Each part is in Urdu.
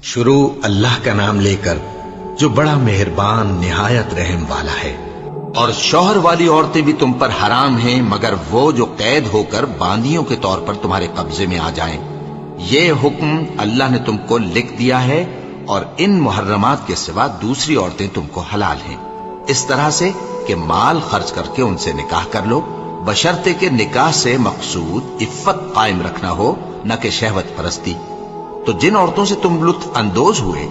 شروع اللہ کا نام لے کر جو بڑا مہربان نہایت رحم والا ہے۔ اور شوہر والی عورتیں بھی تم پر حرام ہیں مگر وہ جو قید ہو کر باندیوں کے طور پر تمہارے قبضے میں آ جائیں۔ یہ حکم اللہ نے تم کو لکھ دیا ہے، اور ان محرمات کے سوا دوسری عورتیں تم کو حلال ہیں، اس طرح سے کہ مال خرچ کر کے ان سے نکاح کر لو، بشرطے کہ نکاح سے مقصود عفت قائم رکھنا ہو، نہ کہ شہوت پرستی۔ تو جن عورتوں سے تم لطف اندوز ہوئے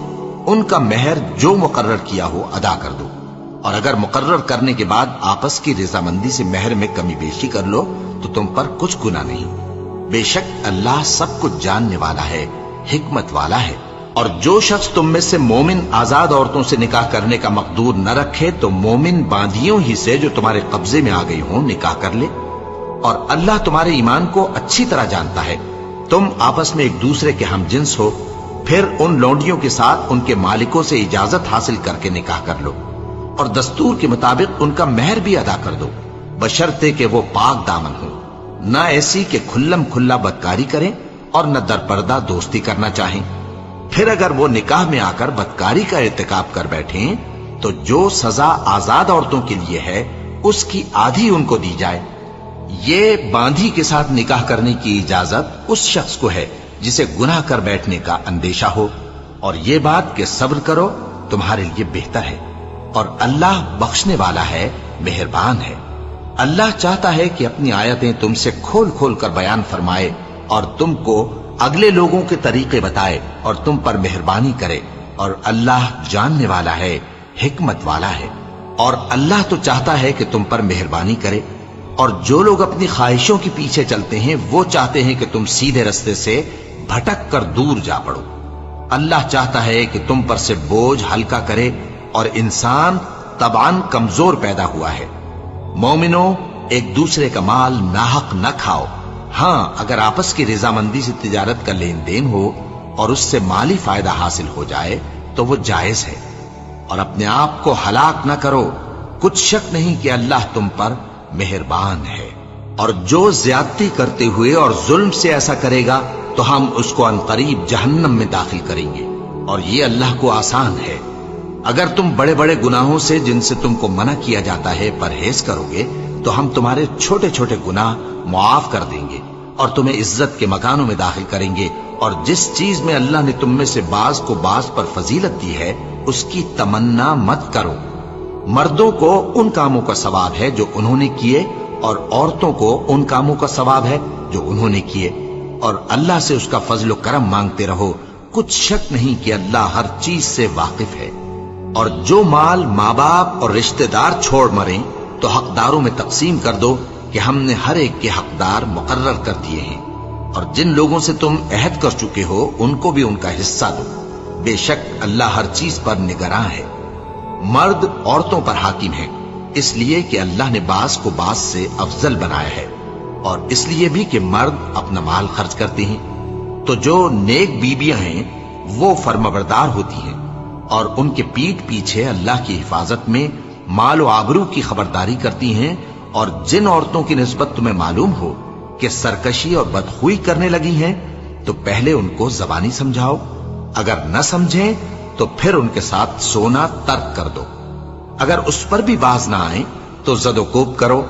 ان کا مہر جو مقرر کیا ہو ادا کر دو، اور اگر مقرر کرنے کے بعد آپس کی رضامندی سے مہر میں کمی بیشی کر لو تو تم پر کچھ گناہ نہیں۔ بے شک اللہ سب کچھ جاننے والا ہے، حکمت والا ہے۔ اور جو شخص تم میں سے مومن آزاد عورتوں سے نکاح کرنے کا مقدور نہ رکھے تو مومن باندیوں ہی سے جو تمہارے قبضے میں آ گئی ہوں نکاح کر لے، اور اللہ تمہارے ایمان کو اچھی طرح جانتا ہے۔ تم آپس میں ایک دوسرے کے ہم جنس ہو، پھر ان لونڈیوں کے ساتھ ان کے مالکوں سے اجازت حاصل کر کے نکاح کر لو، اور دستور کے مطابق ان کا مہر بھی ادا کر دو، بشرطے کہ وہ پاک دامن ہو، نہ ایسی کہ کھلم کھلا بدکاری کریں اور نہ درپردہ دوستی کرنا چاہیں۔ پھر اگر وہ نکاح میں آ کر بدکاری کا ارتکاب کر بیٹھیں تو جو سزا آزاد عورتوں کے لیے ہے اس کی آدھی ان کو دی جائے۔ یہ باندھی کے ساتھ نکاح کرنے کی اجازت اس شخص کو ہے جسے گناہ کر بیٹھنے کا اندیشہ ہو، اور یہ بات کہ صبر کرو تمہارے لیے بہتر ہے، اور اللہ بخشنے والا ہے، مہربان ہے۔ اللہ چاہتا ہے کہ اپنی آیتیں تم سے کھول کھول کر بیان فرمائے اور تم کو اگلے لوگوں کے طریقے بتائے اور تم پر مہربانی کرے، اور اللہ جاننے والا ہے، حکمت والا ہے۔ اور اللہ تو چاہتا ہے کہ تم پر مہربانی کرے، اور جو لوگ اپنی خواہشوں کے پیچھے چلتے ہیں وہ چاہتے ہیں کہ تم سیدھے رستے سے بھٹک کر دور جا پڑو۔ اللہ چاہتا ہے کہ تم پر سے بوجھ ہلکا کرے، اور انسان طبعاً کمزور پیدا ہوا ہے۔ مومنوں، ایک دوسرے کا مال ناحق نہ کھاؤ، ہاں اگر آپس کی رضامندی سے تجارت کا لین دین ہو اور اس سے مالی فائدہ حاصل ہو جائے تو وہ جائز ہے، اور اپنے آپ کو ہلاک نہ کرو، کچھ شک نہیں کہ اللہ تم پر مہربان ہے۔ اور جو زیادتی کرتے ہوئے اور ظلم سے ایسا کرے گا تو ہم اس کو عنقریب جہنم میں داخل کریں گے، اور یہ اللہ کو آسان ہے۔ اگر تم بڑے بڑے گناہوں سے جن سے تم کو منع کیا جاتا ہے پرہیز کرو گے تو ہم تمہارے چھوٹے چھوٹے گناہ معاف کر دیں گے اور تمہیں عزت کے مکانوں میں داخل کریں گے۔ اور جس چیز میں اللہ نے تم میں سے بعض کو بعض پر فضیلت دی ہے اس کی تمنا مت کرو۔ مردوں کو ان کاموں کا ثواب ہے جو انہوں نے کیے، اور عورتوں کو ان کاموں کا ثواب ہے جو انہوں نے کیے، اور اللہ سے اس کا فضل و کرم مانگتے رہو، کچھ شک نہیں کہ اللہ ہر چیز سے واقف ہے۔ اور جو مال ماں باپ اور رشتہ دار چھوڑ مریں تو حقداروں میں تقسیم کر دو کہ ہم نے ہر ایک کے حقدار مقرر کر دیے ہیں، اور جن لوگوں سے تم عہد کر چکے ہو ان کو بھی ان کا حصہ دو، بے شک اللہ ہر چیز پر نگراں ہے۔ مرد عورتوں پر حاکم ہے، اس لیے کہ اللہ نے بعض کو بعض سے افضل بنایا ہے، اور اس لیے بھی کہ مرد اپنا مال خرچ کرتے ہیں۔ تو جو نیک بیویاں ہیں وہ فرمانبردار ہوتی ہیں، اور ان کے پیٹھ پیچھے اللہ کی حفاظت میں مال و آبرو کی خبرداری کرتی ہیں۔ اور جن عورتوں کی نسبت تمہیں معلوم ہو کہ سرکشی اور بدخوئی کرنے لگی ہیں تو پہلے ان کو زبانی سمجھاؤ، اگر نہ سمجھیں تو پھر ان کے ساتھ سونا ترک کر دو۔ اگر اس پر بھی باز نہ آئیں تو زد و کوب کرو،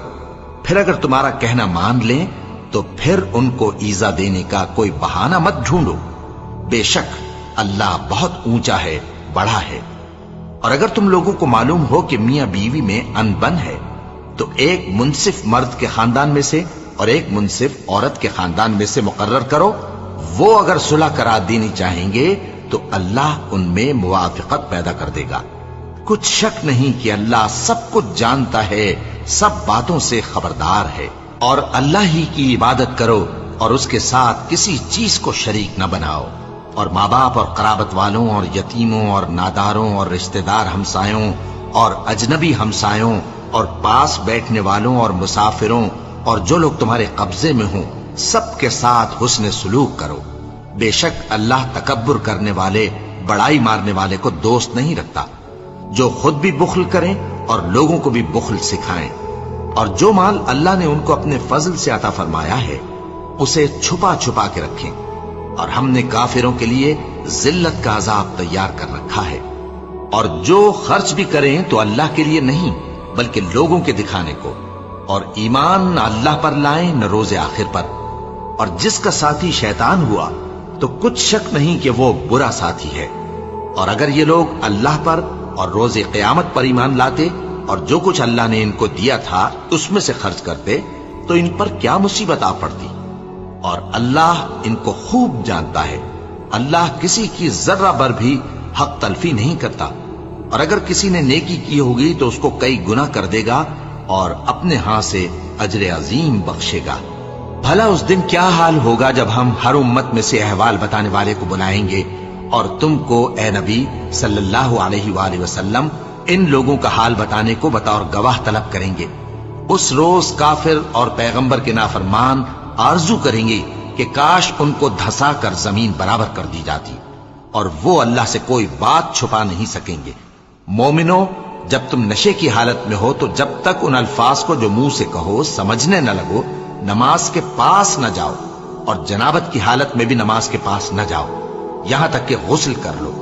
پھر اگر تمہارا کہنا مان لیں تو پھر ان کو ایذا دینے کا کوئی بہانہ مت ڈھونڈو، بے شک اللہ بہت اونچا ہے، بڑا ہے۔ اور اگر تم لوگوں کو معلوم ہو کہ میاں بیوی میں انبن ہے تو ایک منصف مرد کے خاندان میں سے اور ایک منصف عورت کے خاندان میں سے مقرر کرو، وہ اگر صلح کرا دینی چاہیں گے تو اللہ ان میں موافقت پیدا کر دے گا۔ کچھ شک نہیں کہ اللہ سب کچھ جانتا ہے، سب باتوں سے خبردار ہے۔ اور اللہ ہی کی عبادت کرو اور اس کے ساتھ کسی چیز کو شریک نہ بناؤ، اور ماں باپ اور قرابت والوں اور یتیموں اور ناداروں اور رشتہ دار ہمسایوں اور اجنبی ہمسایوں اور پاس بیٹھنے والوں اور مسافروں اور جو لوگ تمہارے قبضے میں ہوں سب کے ساتھ حسن سلوک کرو، بے شک اللہ تکبر کرنے والے، بڑائی مارنے والے کو دوست نہیں رکھتا۔ جو خود بھی بخل کریں اور لوگوں کو بھی بخل سکھائیں، اور جو مال اللہ نے ان کو اپنے فضل سے عطا فرمایا ہے اسے چھپا چھپا کے رکھیں، اور ہم نے کافروں کے لیے ذلت کا عذاب تیار کر رکھا ہے۔ اور جو خرچ بھی کریں تو اللہ کے لیے نہیں بلکہ لوگوں کے دکھانے کو، اور ایمان نہ اللہ پر لائیں نہ روز آخر پر، اور جس کا ساتھی شیطان ہوا تو کچھ شک نہیں کہ وہ برا ساتھی ہے۔ اور اگر یہ لوگ اللہ پر اور روز قیامت پر ایمان لاتے اور جو کچھ اللہ نے ان کو دیا تھا اس میں سے خرچ کرتے تو ان پر کیا مصیبت آ پڑتی۔ اور اللہ ان کو خوب جانتا ہے، اللہ کسی کی ذرہ بر بھی حق تلفی نہیں کرتا، اور اگر کسی نے نیکی کی ہوگی تو اس کو کئی گنا کر دے گا اور اپنے ہاں سے اجر عظیم بخشے گا۔ بھلا اس دن کیا حال ہوگا جب ہم ہر امت میں سے احوال بتانے والے کو بلائیں گے اور تم کو اے نبی صلی اللہ علیہ وآلہ وسلم ان لوگوں کا حال بتانے کو بطور گواہ طلب کریں گے۔ اس روز کافر اور پیغمبر کے نافرمان آرزو کریں گے کہ کاش ان کو دھسا کر زمین برابر کر دی جاتی، اور وہ اللہ سے کوئی بات چھپا نہیں سکیں گے۔ مومنو، جب تم نشے کی حالت میں ہو تو جب تک ان الفاظ کو جو منہ سے کہو سمجھنے نہ لگو نماز کے پاس نہ جاؤ، اور جنابت کی حالت میں بھی نماز کے پاس نہ جاؤ یہاں تک کہ غسل کر لو۔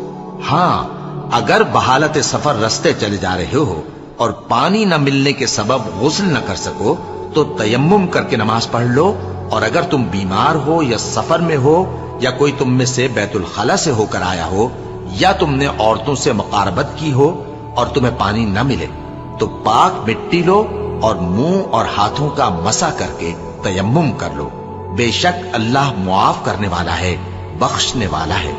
ہاں، اگر بحالت سفر رستے چلے جا رہے ہو اور پانی نہ ملنے کے سبب غسل نہ کر سکو تو تیمم کر کے نماز پڑھ لو، اور اگر تم بیمار ہو یا سفر میں ہو یا کوئی تم میں سے بیت الخلا سے ہو کر آیا ہو یا تم نے عورتوں سے مقاربت کی ہو اور تمہیں پانی نہ ملے تو پاک مٹی لو اور منہ اور ہاتھوں کا مسح کر کے تیمم کر لو، بے شک اللہ معاف کرنے والا ہے، بخشنے والا ہے۔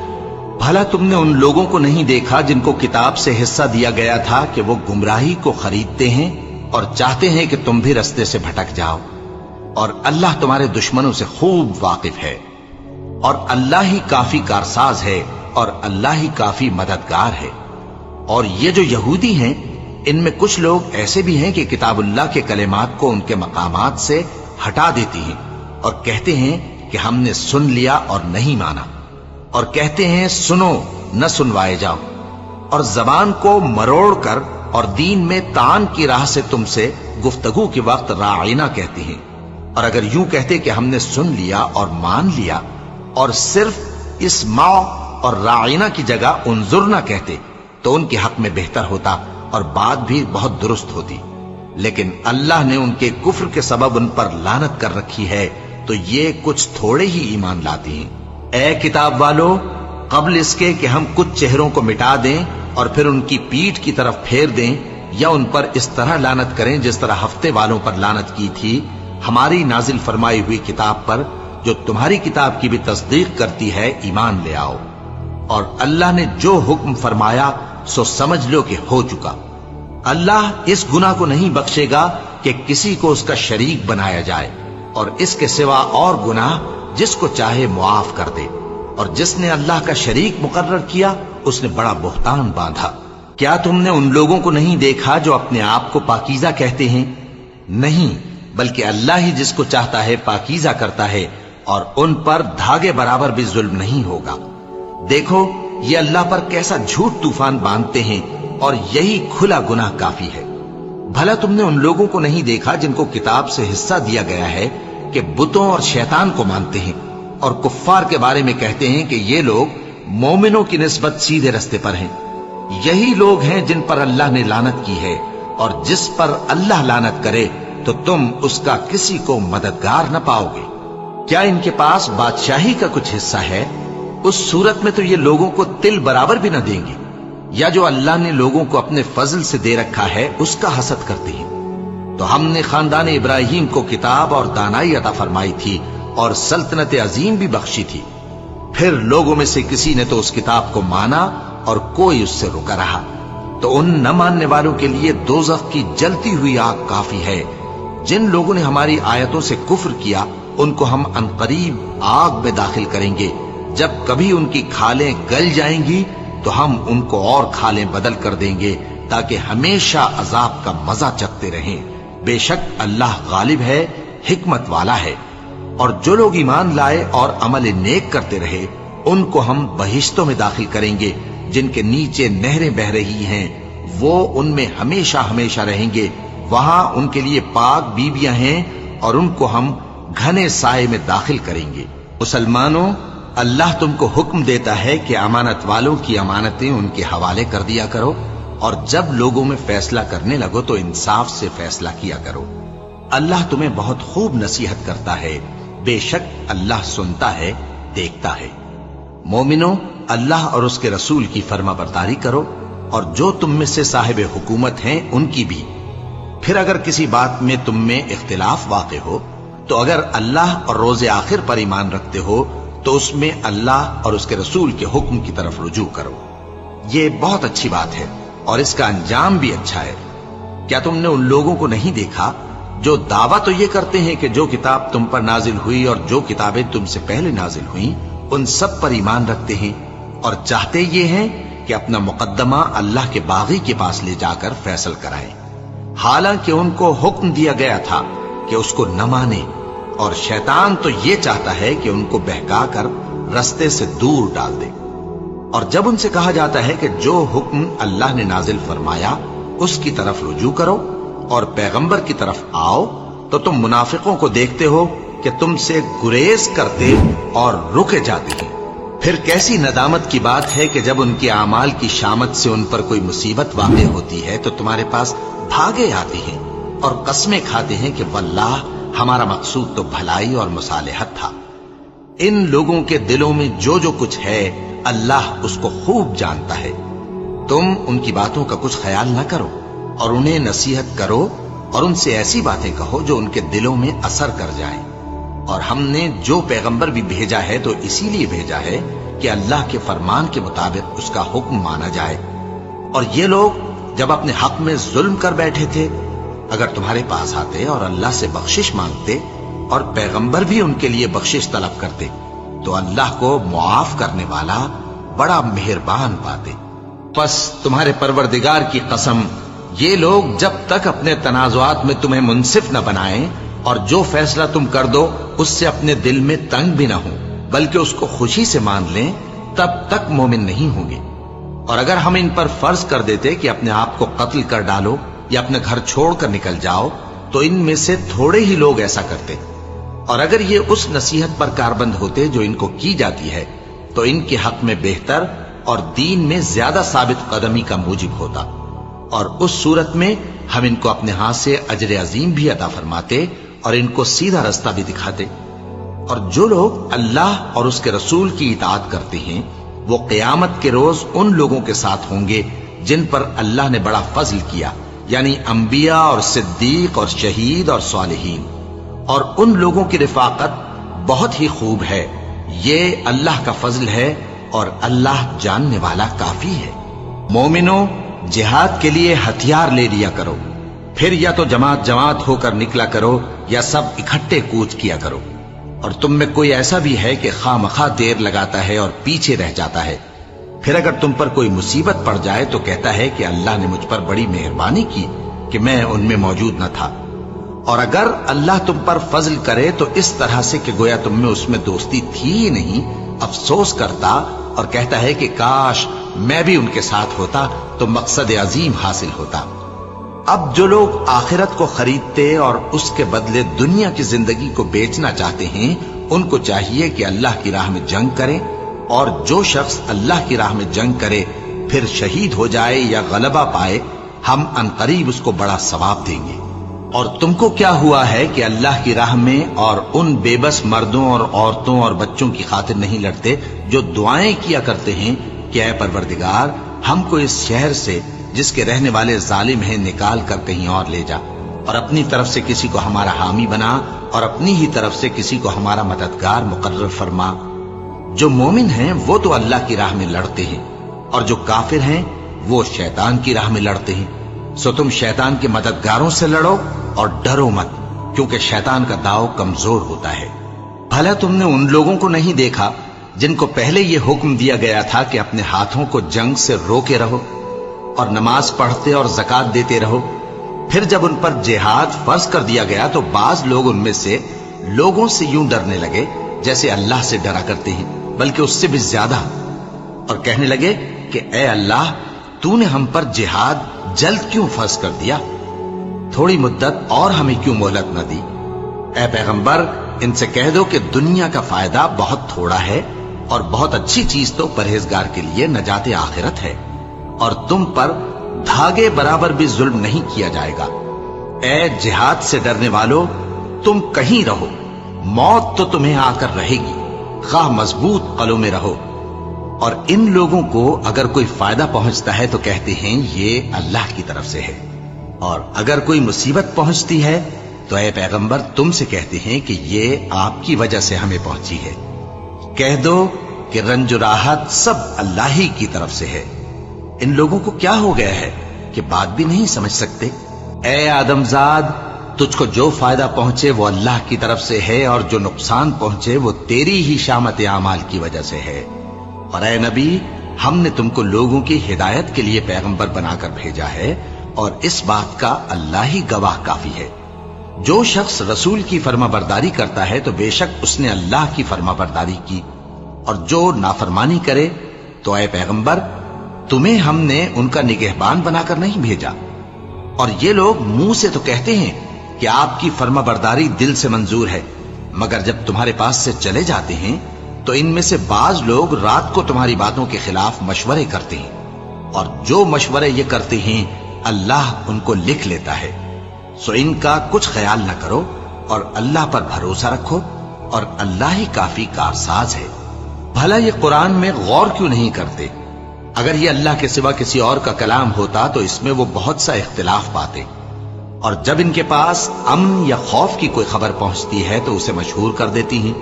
بھلا تم نے ان لوگوں کو نہیں دیکھا جن کو کتاب سے حصہ دیا گیا تھا کہ وہ گمراہی کو خریدتے ہیں اور چاہتے ہیں کہ تم بھی رستے سے بھٹک جاؤ، اور اللہ تمہارے دشمنوں سے خوب واقف ہے، اور اللہ ہی کافی کارساز ہے اور اللہ ہی کافی مددگار ہے۔ اور یہ جو یہودی ہیں ان میں کچھ لوگ ایسے بھی ہیں کہ کتاب اللہ کے کلمات کو ان کے مقامات سے ہٹا دیتی ہیں اور کہتے ہیں کہ ہم نے سن لیا اور نہیں مانا، اور کہتے ہیں سنو نہ سنوائے جاؤ، اور زبان کو مروڑ کر اور دین میں تان کی راہ سے تم سے گفتگو کے وقت راعینا کہتے ہیں۔ اور اگر یوں کہتے کہ ہم نے سن لیا اور مان لیا اور صرف اسمع اور راعینا کی جگہ انظرنا کہتے تو ان کے حق میں بہتر ہوتا اور بات بھی بہت درست ہوتی، لیکن اللہ نے ان کے کفر کے سبب ان پر لعنت کر رکھی ہے تو یہ کچھ تھوڑے ہی ایمان لاتے ہیں۔ اے کتاب والو، قبل اس کے کہ ہم کچھ چہروں کو مٹا دیں اور پھر ان کی پیٹھ کی طرف پھیر دیں یا ان پر اس طرح لعنت کریں جس طرح ہفتے والوں پر لعنت کی تھی، ہماری نازل فرمائی ہوئی کتاب پر جو تمہاری کتاب کی بھی تصدیق کرتی ہے ایمان لے آؤ، اور اللہ نے جو حکم فرمایا سو سمجھ لو کہ ہو چکا۔ اللہ اس گناہ کو نہیں بخشے گا کہ کسی کو اس کا شریک بنایا جائے، اور اس کے سوا اور گناہ جس کو چاہے معاف کر دے، اور جس نے اللہ کا شریک مقرر کیا اس نے بڑا بہتان باندھا۔ کیا تم نے ان لوگوں کو نہیں دیکھا جو اپنے آپ کو پاکیزہ کہتے ہیں؟ نہیں، بلکہ اللہ ہی جس کو چاہتا ہے پاکیزہ کرتا ہے، اور ان پر دھاگے برابر بھی ظلم نہیں ہوگا۔ دیکھو یہ اللہ پر کیسا جھوٹ طوفان باندھتے ہیں، اور یہی کھلا گناہ کافی ہے۔ بھلا تم نے ان لوگوں کو نہیں دیکھا جن کو کتاب سے حصہ دیا گیا ہے کہ بتوں اور شیطان کو مانتے ہیں، اور کفار کے بارے میں کہتے ہیں کہ یہ لوگ مومنوں کی نسبت سیدھے رستے پر ہیں۔ یہی لوگ ہیں جن پر اللہ نے لعنت کی ہے، اور جس پر اللہ لعنت کرے تو تم اس کا کسی کو مددگار نہ پاؤ گے۔ کیا ان کے پاس بادشاہی کا کچھ حصہ ہے؟ اس صورت میں تو یہ لوگوں کو تل برابر بھی نہ دیں گے، یا جو اللہ نے لوگوں کو اپنے فضل سے دے رکھا ہے اس کا حسد کرتے ہیں۔ تو ہم نے خاندان ابراہیم کو کتاب اور دانائی عطا فرمائی تھی اور سلطنت عظیم بھی بخشی تھی، پھر لوگوں میں سے کسی نے تو اس کتاب کو مانا اور کوئی اس سے رکا رہا، تو ان نہ ماننے والوں کے لیے دوزخ کی جلتی ہوئی آگ کافی ہے۔ جن لوگوں نے ہماری آیتوں سے کفر کیا ان کو ہم عنقریب آگ میں داخل کریں گے، جب کبھی ان کی کھالیں گل جائیں گی تو ہم ان کو اور کھالیں بدل کر دیں گے تاکہ ہمیشہ عذاب کا مزہ چکھتے رہیں۔ بے شک اللہ غالب ہے، حکمت والا ہے۔ اور جو لوگ ایمان لائے اور عمل نیک کرتے رہے ان کو ہم بہشتوں میں داخل کریں گے جن کے نیچے نہریں بہ رہی ہیں، وہ ان میں ہمیشہ ہمیشہ رہیں گے، وہاں ان کے لیے پاک بیویاں ہیں اور ان کو ہم گھنے سائے میں داخل کریں گے۔ مسلمانوں، اللہ تم کو حکم دیتا ہے کہ امانت والوں کی امانتیں ان کے حوالے کر دیا کرو، اور جب لوگوں میں فیصلہ کرنے لگو تو انصاف سے فیصلہ کیا کرو۔ اللہ تمہیں بہت خوب نصیحت کرتا ہے، بے شک اللہ سنتا ہے، دیکھتا ہے۔ مومنو، اللہ اور اس کے رسول کی فرما برداری کرو، اور جو تم میں سے صاحب حکومت ہیں ان کی بھی۔ پھر اگر کسی بات میں تم میں اختلاف واقع ہو تو اگر اللہ اور روز آخر پر ایمان رکھتے ہو تو اس میں اللہ اور اس کے رسول کے حکم کی طرف رجوع کرو۔ یہ بہت اچھی بات ہے اور اس کا انجام بھی اچھا ہے۔ کیا تم نے ان لوگوں کو نہیں دیکھا جو دعویٰ تو یہ کرتے ہیں کہ جو کتاب تم پر نازل ہوئی اور جو کتابیں تم سے پہلے نازل ہوئیں ان سب پر ایمان رکھتے ہیں، اور چاہتے یہ ہیں کہ اپنا مقدمہ اللہ کے باغی کے پاس لے جا کر فیصل کرائیں، حالانکہ ان کو حکم دیا گیا تھا کہ اس کو نہ مانے، اور شیطان تو یہ چاہتا ہے کہ ان کو بہکا کر رستے سے دور ڈال دے۔ اور جب ان سے کہا جاتا ہے کہ جو حکم اللہ نے نازل فرمایا اس کی طرف رجوع کرو اور پیغمبر کی طرف آؤ، تو تم منافقوں کو دیکھتے ہو کہ تم سے گریز کرتے اور رکے جاتے ہیں۔ پھر کیسی ندامت کی بات ہے کہ جب ان کے اعمال کی شامت سے ان پر کوئی مصیبت واقع ہوتی ہے تو تمہارے پاس بھاگے آتے ہیں اور قسمیں کھاتے ہیں کہ واللہ ہمارا مقصود تو بھلائی اور مصالحت تھا۔ ان لوگوں کے دلوں میں جو جو کچھ ہے اللہ اس کو خوب جانتا ہے۔ تم ان کی باتوں کا کچھ خیال نہ کرو اور انہیں نصیحت کرو اور ان سے ایسی باتیں کہو جو ان کے دلوں میں اثر کر جائیں۔ اور ہم نے جو پیغمبر بھی بھیجا ہے تو اسی لیے بھیجا ہے کہ اللہ کے فرمان کے مطابق اس کا حکم مانا جائے۔ اور یہ لوگ جب اپنے حق میں ظلم کر بیٹھے تھے، اگر تمہارے پاس آتے اور اللہ سے بخشش مانگتے اور پیغمبر بھی ان کے لیے بخشش طلب کرتے تو اللہ کو معاف کرنے والا بڑا مہربان پاتے۔ پس تمہارے پروردگار کی قسم، یہ لوگ جب تک اپنے تنازعات میں تمہیں منصف نہ بنائیں اور جو فیصلہ تم کر دو اس سے اپنے دل میں تنگ بھی نہ ہوں بلکہ اس کو خوشی سے مان لیں، تب تک مومن نہیں ہوں گے۔ اور اگر ہم ان پر فرض کر دیتے کہ اپنے آپ کو قتل کر ڈالو یا اپنے گھر چھوڑ کر نکل جاؤ تو ان میں سے تھوڑے ہی لوگ ایسا کرتے، اور اگر یہ اس نصیحت پر کاربند ہوتے جو ان کو کی جاتی ہے تو ان کے حق میں بہتر اور دین میں زیادہ ثابت قدمی کا موجب ہوتا، اور اس صورت میں ہم ان کو اپنے ہاتھ سے اجر عظیم بھی عطا فرماتے اور ان کو سیدھا رستہ بھی دکھاتے۔ اور جو لوگ اللہ اور اس کے رسول کی اطاعت کرتے ہیں وہ قیامت کے روز ان لوگوں کے ساتھ ہوں گے جن پر اللہ نے بڑا فضل کیا، یعنی انبیاء اور صدیق اور شہید اور صالحین، اور ان لوگوں کی رفاقت بہت ہی خوب ہے۔ یہ اللہ کا فضل ہے اور اللہ جاننے والا کافی ہے۔ مومنوں، جہاد کے لیے ہتھیار لے لیا کرو، پھر یا تو جماعت جماعت ہو کر نکلا کرو یا سب اکٹھے کوچ کیا کرو۔ اور تم میں کوئی ایسا بھی ہے کہ خواہ مخواہ دیر لگاتا ہے اور پیچھے رہ جاتا ہے، پھر اگر تم پر کوئی مصیبت پڑ جائے تو کہتا ہے کہ اللہ نے مجھ پر بڑی مہربانی کی کہ میں ان میں موجود نہ تھا۔ اور اگر اللہ تم پر فضل کرے تو اس طرح سے کہ گویا تم میں اس میں دوستی تھی ہی نہیں، افسوس کرتا اور کہتا ہے کہ کاش میں بھی ان کے ساتھ ہوتا تو مقصد عظیم حاصل ہوتا۔ اب جو لوگ آخرت کو خریدتے اور اس کے بدلے دنیا کی زندگی کو بیچنا چاہتے ہیں ان کو چاہیے کہ اللہ کی راہ میں جنگ کریں، اور جو شخص اللہ کی راہ میں جنگ کرے پھر شہید ہو جائے یا غلبہ پائے ہم عنقریب اس کو بڑا ثواب دیں گے۔ اور تم کو کیا ہوا ہے کہ اللہ کی راہ میں اور ان بے بس مردوں اور عورتوں اور بچوں کی خاطر نہیں لڑتے جو دعائیں کیا کرتے ہیں کہ اے پروردگار ہم کو اس شہر سے جس کے رہنے والے ظالم ہیں نکال کر کہیں اور لے جا، اور اپنی طرف سے کسی کو ہمارا حامی بنا اور اپنی ہی طرف سے کسی کو ہمارا مددگار مقرر فرما۔ جو مومن ہیں وہ تو اللہ کی راہ میں لڑتے ہیں، اور جو کافر ہیں وہ شیطان کی راہ میں لڑتے ہیں۔ سو تم شیطان کے مددگاروں سے لڑو اور ڈرو مت، کیونکہ شیطان کا داؤ کمزور ہوتا ہے۔ بھلا تم نے ان لوگوں کو نہیں دیکھا جن کو پہلے یہ حکم دیا گیا تھا کہ اپنے ہاتھوں کو جنگ سے روکے رہو اور نماز پڑھتے اور زکوٰۃ دیتے رہو؟ پھر جب ان پر جہاد فرض کر دیا گیا تو بعض لوگ ان میں سے لوگوں سے یوں ڈرنے لگے جیسے اللہ سے ڈرا کرتے ہیں، بلکہ اس سے بھی زیادہ، اور کہنے لگے کہ اے اللہ تو نے ہم پر جہاد جلد کیوں فرض کر دیا؟ تھوڑی مدت اور ہمیں کیوں مہلت نہ دی؟ اے پیغمبر ان سے کہہ دو کہ دنیا کا فائدہ بہت تھوڑا ہے اور بہت اچھی چیز تو پرہیزگار کے لیے نجات آخرت ہے، اور تم پر دھاگے برابر بھی ظلم نہیں کیا جائے گا۔ اے جہاد سے ڈرنے والو، تم کہیں رہو، موت تو تمہیں آ کر رہے گی، خواہ مضبوط قلعوں میں رہو۔ اور ان لوگوں کو اگر کوئی فائدہ پہنچتا ہے تو کہتے ہیں یہ اللہ کی طرف سے ہے، اور اگر کوئی مصیبت پہنچتی ہے تو اے پیغمبر تم سے کہتے ہیں کہ یہ آپ کی وجہ سے ہمیں پہنچی ہے۔ کہہ دو کہ رنج و راحت سب اللہ ہی کی طرف سے ہے۔ ان لوگوں کو کیا ہو گیا ہے کہ بات بھی نہیں سمجھ سکتے؟ اے آدم زاد، تجھ کو جو فائدہ پہنچے وہ اللہ کی طرف سے ہے، اور جو نقصان پہنچے وہ تیری ہی شامت اعمال کی وجہ سے ہے۔ اور اے نبی، ہم نے تم کو لوگوں کی ہدایت کے لیے پیغمبر بنا کر بھیجا ہے، اور اس بات کا اللہ ہی گواہ کافی ہے۔ جو شخص رسول کی فرما برداری کرتا ہے تو بے شک اس نے اللہ کی فرما برداری کی، اور جو نافرمانی کرے تو اے پیغمبر تمہیں ہم نے ان کا نگہبان بنا کر نہیں بھیجا۔ اور یہ لوگ منہ سے تو کہتے ہیں کہ آپ کی فرما برداری دل سے منظور ہے، مگر جب تمہارے پاس سے چلے جاتے ہیں تو ان میں سے بعض لوگ رات کو تمہاری باتوں کے خلاف مشورے کرتے ہیں، اور جو مشورے یہ کرتے ہیں اللہ ان کو لکھ لیتا ہے۔ سو ان کا کچھ خیال نہ کرو، اور اللہ پر بھروسہ رکھو، اور اللہ ہی کافی کارساز ہے۔ بھلا یہ قرآن میں غور کیوں نہیں کرتے؟ اگر یہ اللہ کے سوا کسی اور کا کلام ہوتا تو اس میں وہ بہت سا اختلاف پاتے، اور جب ان کے پاس امن یا خوف کی کوئی خبر پہنچتی ہے تو اسے مشہور کر دیتی ہیں،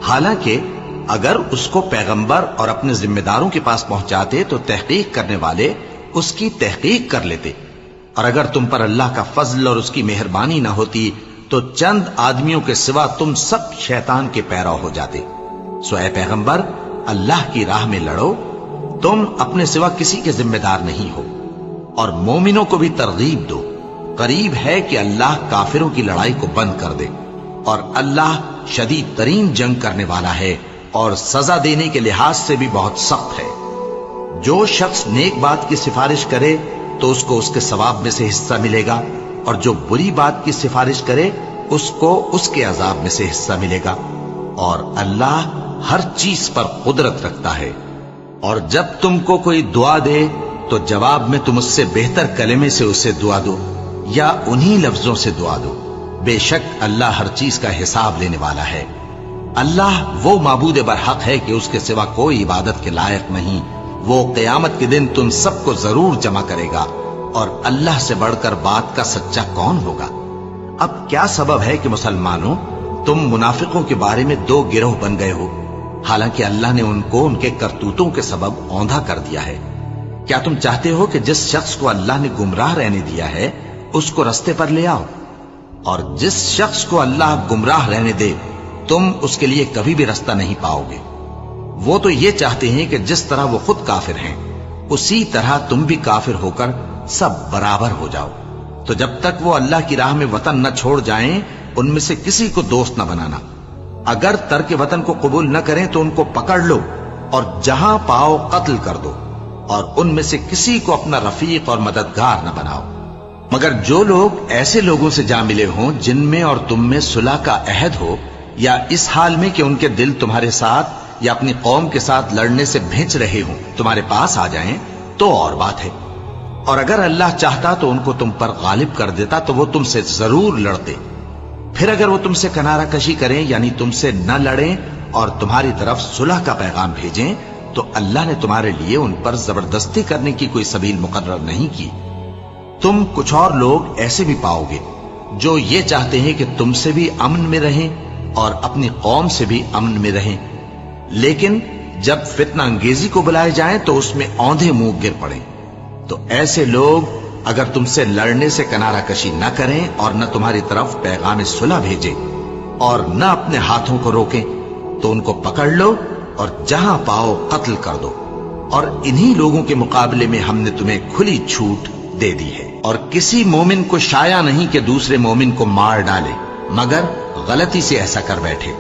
حالانکہ اگر اس کو پیغمبر اور اپنے ذمہ داروں کے پاس پہنچاتے تو تحقیق کرنے والے اس کی تحقیق کر لیتے، اور اگر تم پر اللہ کا فضل اور اس کی مہربانی نہ ہوتی تو چند آدمیوں کے سوا تم سب شیطان کے پیرو ہو جاتے۔ سو اے پیغمبر، اللہ کی راہ میں لڑو، تم اپنے سوا کسی کے ذمہ دار نہیں ہو، اور مومنوں کو بھی ترغیب دو۔ قریب ہے کہ اللہ کافروں کی لڑائی کو بند کر دے، اور اللہ شدید ترین جنگ کرنے والا ہے، اور سزا دینے کے لحاظ سے بھی بہت سخت ہے۔ جو شخص نیک بات کی سفارش کرے تو اس کو اس کے ثواب میں سے حصہ ملے گا، اور جو بری بات کی سفارش کرے اس کو اس کے عذاب میں سے حصہ ملے گا، اور اللہ ہر چیز پر قدرت رکھتا ہے۔ اور جب تم کو کوئی دعا دے تو جواب میں تم اس سے بہتر کلمے سے اسے دعا دو، یا انہی لفظوں سے دعا دو، بے شک اللہ ہر چیز کا حساب لینے والا ہے۔ اللہ وہ معبود برحق ہے کہ اس کے سوا کوئی عبادت کے لائق نہیں۔ وہ قیامت کے دن تم سب کو ضرور جمع کرے گا، اور اللہ سے بڑھ کر بات کا سچا کون ہوگا؟ اب کیا سبب ہے کہ مسلمانوں تم منافقوں کے بارے میں دو گروہ بن گئے ہو، حالانکہ اللہ نے ان کو ان کے کرتوتوں کے سبب اوندھا کر دیا ہے؟ کیا تم چاہتے ہو کہ جس شخص کو اللہ نے گمراہ رہنے دیا ہے اس کو رستے پر لے آؤ، اور جس شخص کو اللہ گمراہ رہنے دے تم اس کے لیے کبھی بھی رستہ نہیں پاؤ گے؟ وہ تو یہ چاہتے ہیں کہ جس طرح وہ خود کافر ہیں اسی طرح تم بھی کافر ہو کر سب برابر ہو جاؤ۔ تو جب تک وہ اللہ کی راہ میں وطن نہ چھوڑ جائیں ان میں سے کسی کو دوست نہ بنانا۔ اگر ترک وطن کو قبول نہ کریں تو ان کو پکڑ لو اور جہاں پاؤ قتل کر دو، اور ان میں سے کسی کو اپنا رفیق اور مددگار نہ بناؤ، مگر جو لوگ ایسے لوگوں سے جا ملے ہوں جن میں اور تم میں صلح کا عہد ہو، یا اس حال میں کہ ان کے دل تمہارے ساتھ یا اپنی قوم کے ساتھ لڑنے سے بھنچ رہے ہوں تمہارے پاس آ جائیں تو اور بات ہے۔ اور اگر اللہ چاہتا تو ان کو تم پر غالب کر دیتا تو وہ تم سے ضرور لڑتے۔ پھر اگر وہ تم سے کنارہ کشی کریں یعنی تم سے نہ لڑیں اور تمہاری طرف صلح کا پیغام بھیجیں تو اللہ نے تمہارے لیے ان پر زبردستی کرنے کی کوئی سبیل مقرر نہیں کی۔ تم کچھ اور لوگ ایسے بھی پاؤ گے جو یہ چاہتے ہیں کہ تم سے بھی امن میں رہیں اور اپنی قوم سے بھی امن میں رہیں، لیکن جب فتنہ انگیزی کو بلائے جائیں تو اس میں اوندھے منہ گر پڑیں۔ تو ایسے لوگ اگر تم سے لڑنے سے کنارہ کشی نہ کریں اور نہ تمہاری طرف پیغام صلح بھیجیں اور نہ اپنے ہاتھوں کو روکیں تو ان کو پکڑ لو اور جہاں پاؤ قتل کر دو، اور انہی لوگوں کے مقابلے میں ہم نے تمہیں کھلی چھوٹ دے دی ہے۔ اور کسی مومن کو شایع نہیں کہ دوسرے مومن کو مار ڈالے مگر غلطی سے ایسا کر بیٹھے،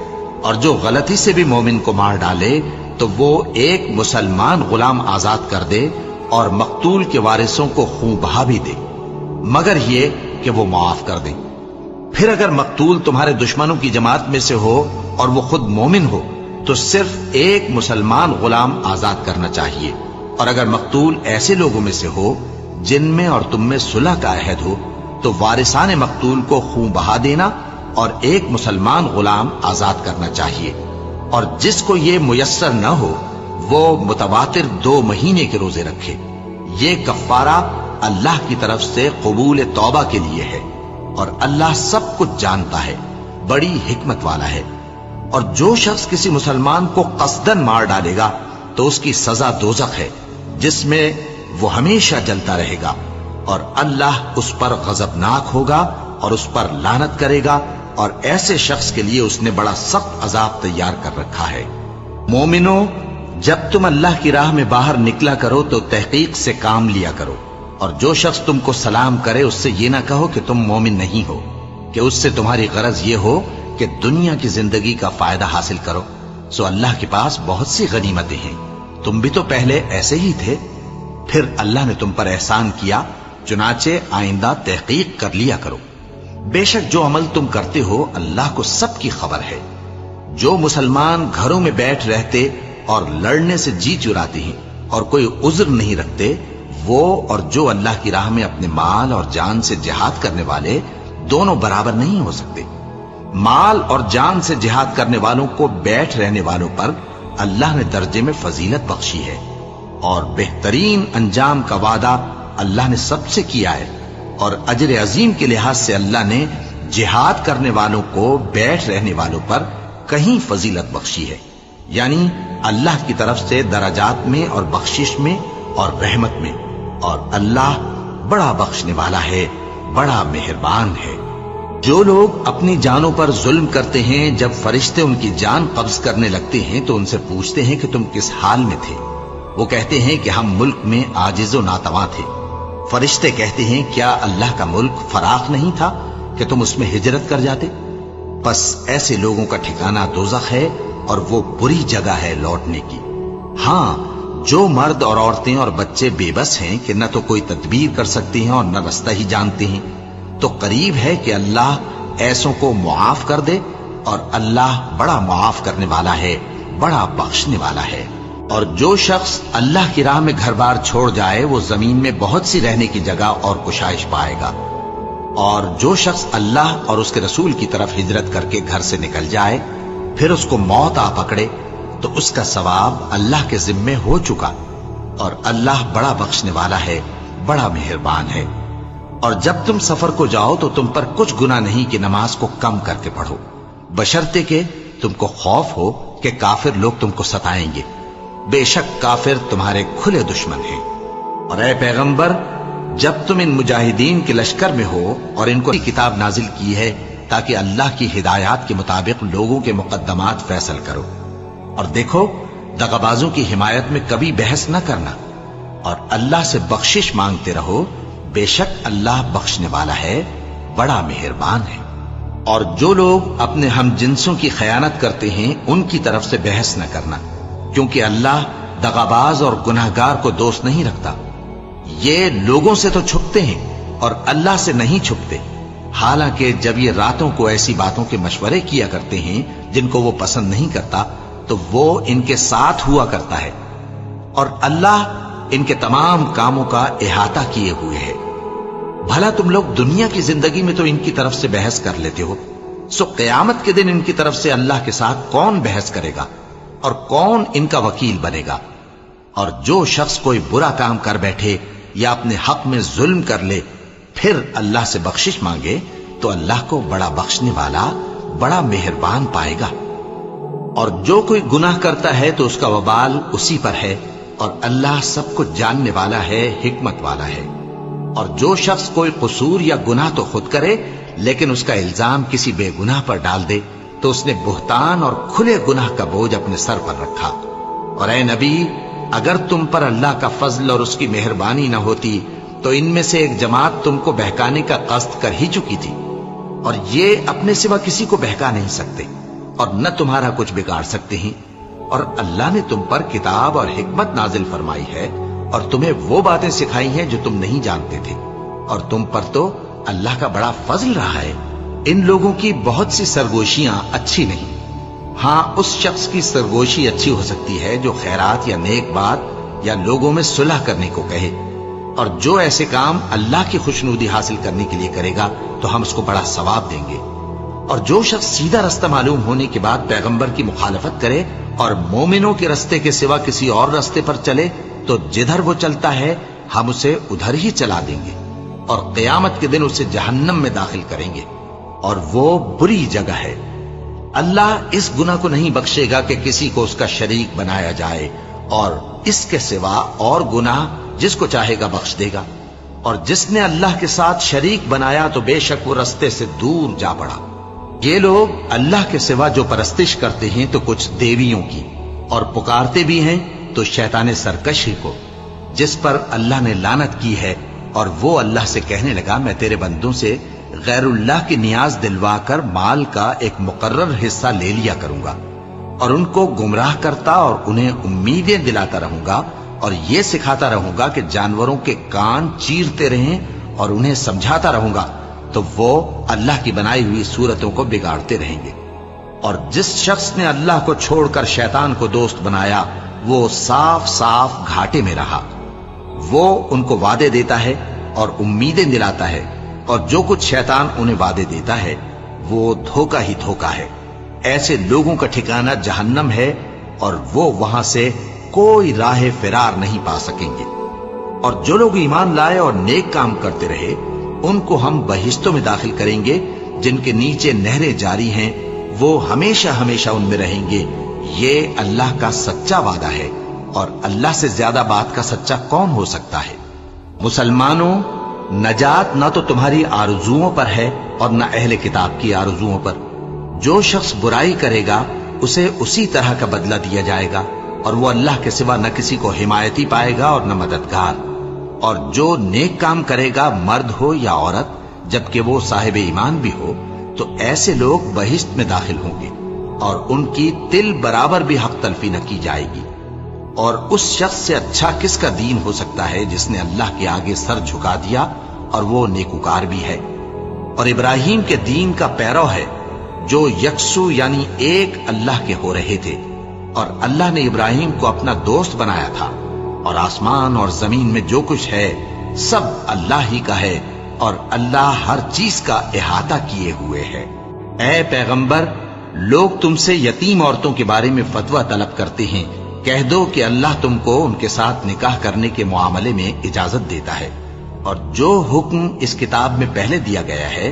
اور جو غلطی سے بھی مومن کو مار ڈالے تو وہ ایک مسلمان غلام آزاد کر دے اور مقتول کے وارثوں کو خون بہا بھی دے، مگر یہ کہ وہ معاف کر دیں۔ پھر اگر مقتول تمہارے دشمنوں کی جماعت میں سے ہو اور وہ خود مومن ہو تو صرف ایک مسلمان غلام آزاد کرنا چاہیے، اور اگر مقتول ایسے لوگوں میں سے ہو جن میں اور تم میں صلح کا عہد ہو تو وارثان مقتول کو خون بہا دینا اور ایک مسلمان غلام آزاد کرنا چاہیے، اور جس کو یہ میسر نہ ہو وہ متواتر 2 مہینے کے روزے رکھے۔ یہ کفارہ اللہ کی طرف سے قبول توبہ کے لیے ہے، اور اللہ سب کچھ جانتا ہے، بڑی حکمت والا ہے۔ اور جو شخص کسی مسلمان کو قصدن مار ڈالے گا تو اس کی سزا دوزخ ہے، جس میں وہ ہمیشہ جلتا رہے گا، اور اللہ اس پر غضبناک ہوگا اور اس پر لعنت کرے گا، اور ایسے شخص کے لیے اس نے بڑا سخت عذاب تیار کر رکھا ہے۔ مومنو، جب تم اللہ کی راہ میں باہر نکلا کرو تو تحقیق سے کام لیا کرو، اور جو شخص تم کو سلام کرے اس سے یہ نہ کہو کہ تم مومن نہیں ہو، کہ اس سے تمہاری غرض یہ ہو کہ دنیا کی زندگی کا فائدہ حاصل کرو۔ سو اللہ کے پاس بہت سی غنیمتیں ہیں، تم بھی تو پہلے ایسے ہی تھے، پھر اللہ نے تم پر احسان کیا، چنانچہ آئندہ تحقیق کر لیا کرو۔ بے شک جو عمل تم کرتے ہو اللہ کو سب کی خبر ہے۔ جو مسلمان گھروں میں بیٹھ رہتے اور لڑنے سے جی چراتے ہیں اور کوئی عذر نہیں رکھتے، وہ اور جو اللہ کی راہ میں اپنے مال اور جان سے جہاد کرنے والے دونوں برابر نہیں ہو سکتے۔ مال اور جان سے جہاد کرنے والوں کو بیٹھ رہنے والوں پر اللہ نے درجے میں فضیلت بخشی ہے، اور بہترین انجام کا وعدہ اللہ نے سب سے کیا ہے، اور اجر عظیم کے لحاظ سے اللہ نے جہاد کرنے والوں کو بیٹھ رہنے والوں پر کہیں فضیلت بخشی ہے، یعنی اللہ کی طرف سے درجات میں اور بخشش میں اور رحمت میں، اور اللہ بڑا بخشنے والا ہے، بڑا مہربان ہے۔ جو لوگ اپنی جانوں پر ظلم کرتے ہیں، جب فرشتے ان کی جان قبض کرنے لگتے ہیں تو ان سے پوچھتے ہیں کہ تم کس حال میں تھے؟ وہ کہتے ہیں کہ ہم ملک میں عاجز و ناتواں تھے۔ فرشتے کہتے ہیں کیا اللہ کا ملک فراخ نہیں تھا کہ تم اس میں ہجرت کر جاتے؟ بس ایسے لوگوں کا ٹھکانہ دوزخ ہے، اور وہ بری جگہ ہے لوٹنے کی۔ ہاں، جو مرد اور عورتیں اور بچے بے بس ہیں کہ نہ تو کوئی تدبیر کر سکتے ہیں اور نہ رستہ ہی جانتے ہیں، تو قریب ہے کہ اللہ ایسوں کو معاف کر دے، اور اللہ بڑا معاف کرنے والا ہے، بڑا بخشنے والا ہے۔ اور جو شخص اللہ کی راہ میں گھر بار چھوڑ جائے وہ زمین میں بہت سی رہنے کی جگہ اور کشائش پائے گا، اور جو شخص اللہ اور اس کے رسول کی طرف ہجرت کر کے گھر سے نکل جائے پھر اس کو موت آ پکڑے تو اس کا ثواب اللہ کے ذمے ہو چکا، اور اللہ بڑا بخشنے والا ہے، بڑا مہربان ہے۔ اور جب تم سفر کو جاؤ تو تم پر کچھ گناہ نہیں کہ نماز کو کم کر کے پڑھو، بشرطے کہ تم کو خوف ہو کہ کافر لوگ تم کو ستائیں گے، بے شک کافر تمہارے کھلے دشمن ہیں۔ اور اے پیغمبر، جب تم ان مجاہدین کے لشکر میں ہو اور ان کو کتاب نازل کی ہے تاکہ اللہ کی ہدایات کے مطابق لوگوں کے مقدمات فیصل کرو، اور دیکھو دغابازوں کی حمایت میں کبھی بحث نہ کرنا، اور اللہ سے بخشش مانگتے رہو، بے شک اللہ بخشنے والا ہے، بڑا مہربان ہے۔ اور جو لوگ اپنے ہم جنسوں کی خیانت کرتے ہیں ان کی طرف سے بحث نہ کرنا، کیونکہ اللہ دغاباز اور گناہگار کو دوست نہیں رکھتا۔ یہ لوگوں سے تو چھپتے ہیں اور اللہ سے نہیں چھپتے، حالانکہ جب یہ راتوں کو ایسی باتوں کے مشورے کیا کرتے ہیں جن کو وہ پسند نہیں کرتا تو وہ ان کے ساتھ ہوا کرتا ہے، اور اللہ ان کے تمام کاموں کا احاطہ کیے ہوئے ہے۔ بھلا تم لوگ دنیا کی زندگی میں تو ان کی طرف سے بحث کر لیتے ہو، سو قیامت کے دن ان کی طرف سے اللہ کے ساتھ کون بحث کرے گا اور کون ان کا وکیل بنے گا؟ اور جو شخص کوئی برا کام کر بیٹھے یا اپنے حق میں ظلم کر لے پھر اللہ سے بخشش مانگے تو اللہ کو بڑا بخشنے والا، بڑا مہربان پائے گا۔ اور جو کوئی گناہ کرتا ہے تو اس کا وبال اسی پر ہے، اور اللہ سب کچھ جاننے والا ہے، حکمت والا ہے۔ اور جو شخص کوئی قصور یا گناہ تو خود کرے لیکن اس کا الزام کسی بے گناہ پر ڈال دے تو اس نے بہتان اور کھلے گناہ کا بوجھ اپنے سر پر رکھا۔ اور اے نبی، اگر تم پر اللہ کا فضل اور اس کی مہربانی نہ ہوتی تو ان میں سے ایک جماعت تم کو بہکانے کا قصد کر ہی چکی تھی، اور یہ اپنے سوا کسی کو بہکا نہیں سکتے اور نہ تمہارا کچھ بگاڑ سکتے ہیں۔ اور اللہ نے تم پر کتاب اور حکمت نازل فرمائی ہے اور تمہیں وہ باتیں سکھائی ہیں جو تم نہیں جانتے تھے، اور تم پر تو اللہ کا بڑا فضل رہا ہے۔ ان لوگوں کی بہت سی سرگوشیاں اچھی نہیں، ہاں اس شخص کی سرگوشی اچھی ہو سکتی ہے جو خیرات یا نیک بات یا لوگوں میں صلح کرنے کو کہے، اور جو ایسے کام اللہ کی خوشنودی حاصل کرنے کے لیے کرے گا تو ہم اس کو بڑا ثواب دیں گے۔ اور جو شخص سیدھا رستہ معلوم ہونے کے بعد پیغمبر کی مخالفت کرے اور مومنوں کے رستے کے سوا کسی اور رستے پر چلے تو جدھر وہ چلتا ہے ہم اسے ادھر ہی چلا دیں گے، اور قیامت کے دن اسے جہنم میں داخل کریں گے، اور وہ بری جگہ ہے۔ اللہ اس گناہ کو نہیں بخشے گا کہ کسی کو اس کا شریک بنایا جائے، اور اس کے سوا اور گناہ جس کو چاہے گا بخش دے گا، اور جس نے اللہ کے ساتھ شریک بنایا تو بے شک وہ رستے سے دور جا پڑا۔ یہ لوگ اللہ کے سوا جو پرستش کرتے ہیں تو کچھ دیویوں کی، اور پکارتے بھی ہیں تو شیطان سرکش ہی کو، جس پر اللہ نے لعنت کی ہے، اور وہ اللہ سے کہنے لگا میں تیرے بندوں سے غیر اللہ کی نیاز دلوا کر مال کا ایک مقرر حصہ لے لیا کروں گا، اور ان کو گمراہ کرتا اور انہیں امیدیں دلاتا رہوں گا، اور یہ سکھاتا رہوں گا کہ جانوروں کے کان چیرتے رہیں، اور انہیں سمجھاتا رہوں گا تو وہ اللہ کی بنائی ہوئی صورتوں کو بگاڑتے رہیں گے۔ اور جس شخص نے اللہ کو چھوڑ کر شیطان کو دوست بنایا وہ صاف صاف گھاٹے میں رہا۔ وہ ان کو وعدے دیتا ہے اور امیدیں دلاتا ہے، اور جو کچھ شیطان انہیں وعدے دیتا ہے وہ دھوکہ ہی دھوکہ ہے۔ ایسے لوگوں کا ٹھکانہ جہنم ہے، اور وہ وہاں سے کوئی راہ فرار نہیں پا سکیں گے۔ اور جو لوگ ایمان لائے اور نیک کام کرتے رہے ان کو ہم بہشتوں میں داخل کریں گے جن کے نیچے نہریں جاری ہیں، وہ ہمیشہ ہمیشہ ان میں رہیں گے۔ یہ اللہ کا سچا وعدہ ہے، اور اللہ سے زیادہ بات کا سچا کون ہو سکتا ہے؟ مسلمانوں، نجات نہ تو تمہاری آرزوؤں پر ہے اور نہ اہل کتاب کی آرزوؤں پر۔ جو شخص برائی کرے گا اسے اسی طرح کا بدلہ دیا جائے گا، اور وہ اللہ کے سوا نہ کسی کو حمایتی پائے گا اور نہ مددگار۔ اور جو نیک کام کرے گا مرد ہو یا عورت جبکہ وہ صاحب ایمان بھی ہو تو ایسے لوگ بہشت میں داخل ہوں گے، اور ان کی تل برابر بھی حق تلفی نہ کی جائے گی۔ اور اس شخص سے اچھا کس کا دین ہو سکتا ہے جس نے اللہ کے آگے سر جھکا دیا اور وہ نیکوکار بھی ہے، اور ابراہیم کے دین کا پیرو ہے جو یکسو یعنی ایک اللہ کے ہو رہے تھے، اور اللہ نے ابراہیم کو اپنا دوست بنایا تھا۔ اور آسمان اور زمین میں جو کچھ ہے سب اللہ ہی کا ہے، اور اللہ ہر چیز کا احاطہ کیے ہوئے ہے۔ اے پیغمبر، لوگ تم سے یتیم عورتوں کے بارے میں فتویٰ طلب کرتے ہیں، کہہ دو کہ اللہ تم کو ان کے ساتھ نکاح کرنے کے معاملے میں اجازت دیتا ہے، اور جو حکم اس کتاب میں پہلے دیا گیا ہے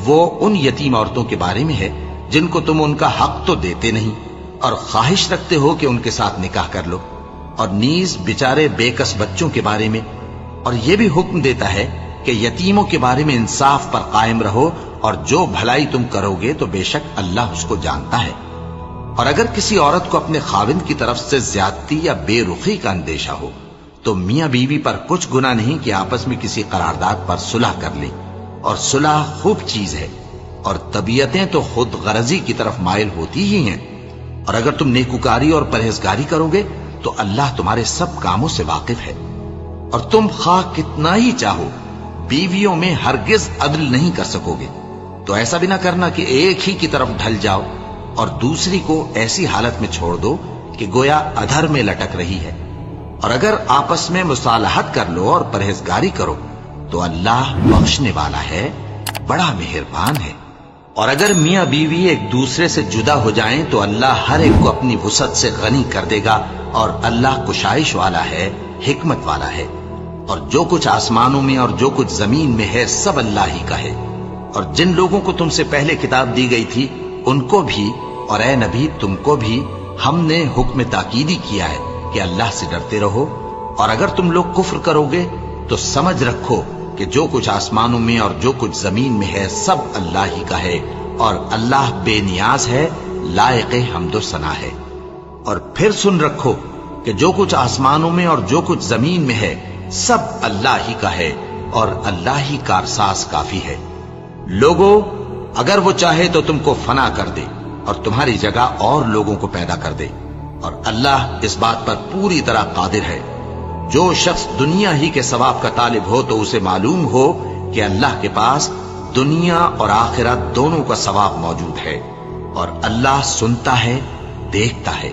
وہ ان یتیم عورتوں کے بارے میں ہے جن کو تم ان کا حق تو دیتے نہیں، اور خواہش رکھتے ہو کہ ان کے ساتھ نکاح کر لو، اور نیز بیچارے بے کس بچوں کے بارے میں۔ اور یہ بھی حکم دیتا ہے کہ یتیموں کے بارے میں انصاف پر قائم رہو، اور جو بھلائی تم کرو گے تو بے شک اللہ اس کو جانتا ہے۔ اور اگر کسی عورت کو اپنے خاوند کی طرف سے زیادتی یا بے رخی کا اندیشہ ہو تو میاں بیوی پر کچھ گناہ نہیں کہ آپس میں کسی قرارداد پر صلح کر لیں، اور صلح خوب چیز ہے، اور طبیعتیں تو خود غرضی کی طرف مائل ہوتی ہی ہیں۔ اور اگر تم نیکوکاری اور پرہیزگاری کرو گے تو اللہ تمہارے سب کاموں سے واقف ہے۔ اور تم خواہ کتنا ہی چاہو بیویوں میں ہرگز عدل نہیں کر سکو گے، تو ایسا بھی نہ کرنا کہ ایک ہی کی طرف ڈھل جاؤ اور دوسری کو ایسی حالت میں چھوڑ دو کہ گویا ادھر میں لٹک رہی ہے۔ اور اگر آپس میں مصالحت کر لو اور پرہیزگاری کرو تو اللہ بخشنے والا ہے، بڑا مہربان ہے۔ اور اگر میاں بیوی ایک دوسرے سے جدا ہو جائیں تو اللہ ہر ایک کو اپنی وسعت سے غنی کر دے گا، اور اللہ کشائش والا ہے، حکمت والا ہے۔ اور جو کچھ آسمانوں میں اور جو کچھ زمین میں ہے سب اللہ ہی کا ہے۔ اور جن لوگوں کو تم سے پہلے کتاب دی گئی تھی ان کو بھی اور اے نبی تم کو بھی ہم نے حکم تاکیدی کیا ہے کہ اللہ سے ڈرتے رہو، اور اگر تم لوگ کفر کرو گے تو سمجھ رکھو کہ جو کچھ آسمانوں میں اور جو کچھ زمین میں ہے سب اللہ ہی کا ہے، اور اللہ بے نیاز ہے، لائق حمد و ثنا ہے۔ اور پھر سن رکھو کہ جو کچھ آسمانوں میں اور جو کچھ زمین میں ہے سب اللہ ہی کا ہے، اور اللہ ہی کارساز کافی ہے۔ لوگو، اگر وہ چاہے تو تم کو فنا کر دے اور تمہاری جگہ اور لوگوں کو پیدا کر دے، اور اللہ اس بات پر پوری طرح قادر ہے۔ جو شخص دنیا ہی کے ثواب کا طالب ہو تو اسے معلوم ہو کہ اللہ کے پاس دنیا اور آخرت دونوں کا ثواب موجود ہے، اور اللہ سنتا ہے، دیکھتا ہے۔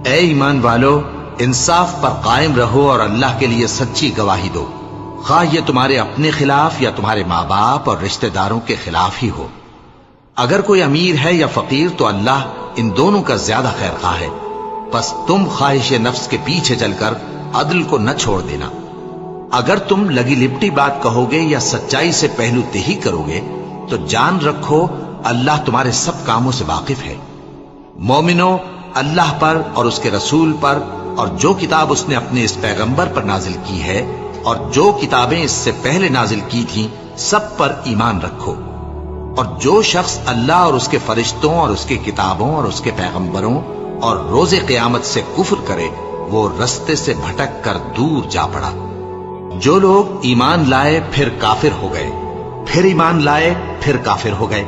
اے ایمان والو، انصاف پر قائم رہو اور اللہ کے لیے سچی گواہی دو، خواہ یہ تمہارے اپنے خلاف یا تمہارے ماں باپ اور رشتہ داروں کے خلاف ہی ہو۔ اگر کوئی امیر ہے یا فقیر تو اللہ ان دونوں کا زیادہ خیر خواہ ہے، پس تم خواہش نفس کے پیچھے چل کر عدل کو نہ چھوڑ دینا۔ اگر تم لگی لپٹی بات کہو گے یا سچائی سے پہلو تہی کرو گے تو جان رکھو اللہ تمہارے سب کاموں سے واقف ہے۔ مومنو، اللہ پر اور اس کے رسول پر اور جو کتاب اس نے اپنے اس پیغمبر پر نازل کی ہے اور جو کتابیں اس سے پہلے نازل کی تھیں سب پر ایمان رکھو۔ اور جو شخص اللہ اور اس کے فرشتوں اور اس کے کتابوں اور اس کے پیغمبروں اور روز قیامت سے کفر کرے وہ رستے سے بھٹک کر دور جا پڑا۔ جو لوگ ایمان لائے پھر کافر ہو گئے، پھر ایمان لائے پھر کافر ہو گئے،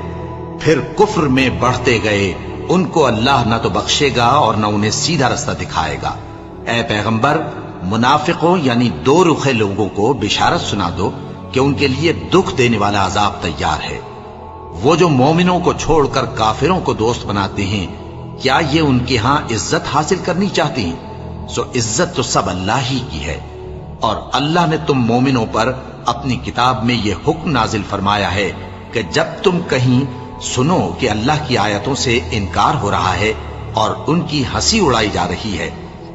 پھر کفر میں بڑھتے گئے، ان کو اللہ نہ تو بخشے گا اور نہ انہیں سیدھا رستہ دکھائے گا۔ اے پیغمبر، منافقوں یعنی دو رخے لوگوں کو بشارت سنا دو کہ ان کے لیے دکھ دینے والا عذاب تیار ہے۔ وہ جو مومنوں کو چھوڑ کر کافروں کو دوست بناتے ہیں، کیا یہ ان کے ہاں عزت حاصل کرنی چاہتی ہیں؟ سو عزت تو سب اللہ ہی کی ہے۔ اور اللہ نے تم مومنوں پر اپنی کتاب میں یہ حکم نازل فرمایا ہے کہ جب تم کہیں سنو کہ اللہ کی آیتوں سے انکار ہو رہا ہے اور ان کی ہنسی اڑائی جا رہی ہے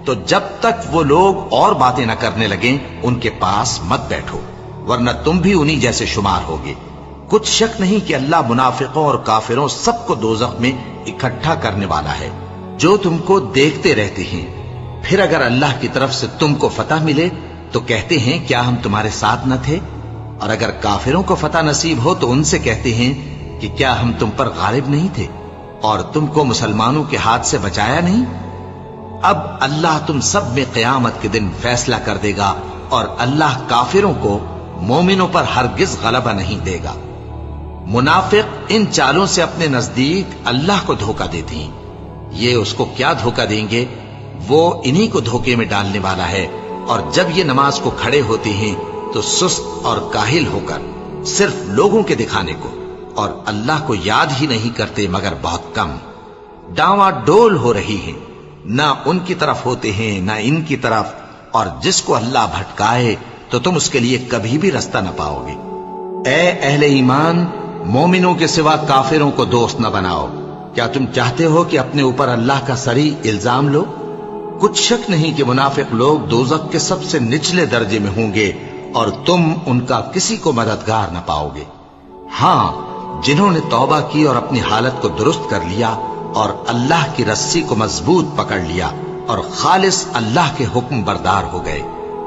تو جب تک وہ لوگ اور باتیں نہ کرنے لگیں ان کے پاس مت بیٹھو، ورنہ تم بھی انہی جیسے شمار ہوگے۔ کچھ شک نہیں کہ اللہ منافقوں اور کافروں سب کو دوزخ میں اکٹھا کرنے والا ہے جو تم کو دیکھتے رہتے ہیں۔ پھر اگر اللہ کی طرف سے تم کو فتح ملے تو کہتے ہیں کیا ہم تمہارے ساتھ نہ تھے؟ اور اگر کافروں کو فتح نصیب ہو تو ان سے کہتے ہیں کہ کیا ہم تم پر غالب نہیں تھے اور تم کو مسلمانوں کے ہاتھ سے بچایا نہیں؟ اب اللہ تم سب میں قیامت کے دن فیصلہ کر دے گا اور اللہ کافروں کو مومنوں پر ہرگز غلبہ نہیں دے گا۔ منافق ان چالوں سے اپنے نزدیک اللہ کو دھوکہ دیتے ہیں، یہ اس کو کیا دھوکہ دیں گے؟ وہ انہی کو دھوکے میں ڈالنے والا ہے۔ اور جب یہ نماز کو کھڑے ہوتے ہیں تو سست اور کاہل ہو کر صرف لوگوں کے دکھانے کو اور اللہ کو یاد ہی نہیں کرتے مگر بہت کم، ڈاواں ڈول ہو رہی ہیں، نہ ان کی طرف ہوتے ہیں نہ ان کی طرف، اور جس کو اللہ بھٹکائے تو تم اس کے لیے کبھی بھی رستہ نہ پاؤ گے۔ اے اہل ایمان، مومنوں کے سوا کافروں کو دوست نہ بناؤ۔ کیا تم چاہتے ہو کہ اپنے اوپر اللہ کا صریح الزام لو؟ کچھ شک نہیں کہ منافق لوگ دوزخ کے سب سے نچلے درجے میں ہوں گے اور تم ان کا کسی کو مددگار نہ پاؤ گے۔ ہاں، جنہوں نے توبہ کی اور اپنی حالت کو درست کر لیا اور اللہ کی رسی کو مضبوط پکڑ لیا اور خالص اللہ کے حکم بردار ہو گئے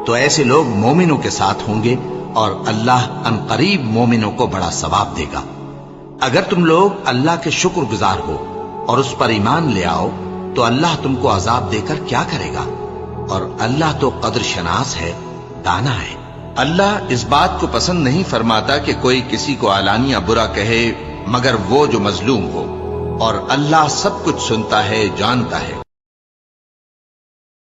تو ایسے لوگ مومنوں کے ساتھ ہوں گے اور اللہ عنقریب مومنوں کو بڑا ثواب دے گا۔ اگر تم لوگ اللہ کے شکر گزار ہو اور اس پر ایمان لے آؤ تو اللہ تم کو عذاب دے کر کیا کرے گا؟ اور اللہ تو قدر شناس ہے، دانا ہے۔ اللہ اس بات کو پسند نہیں فرماتا کہ کوئی کسی کو علانیہ برا کہے مگر وہ جو مظلوم ہو، اور اللہ سب کچھ سنتا ہے، جانتا ہے۔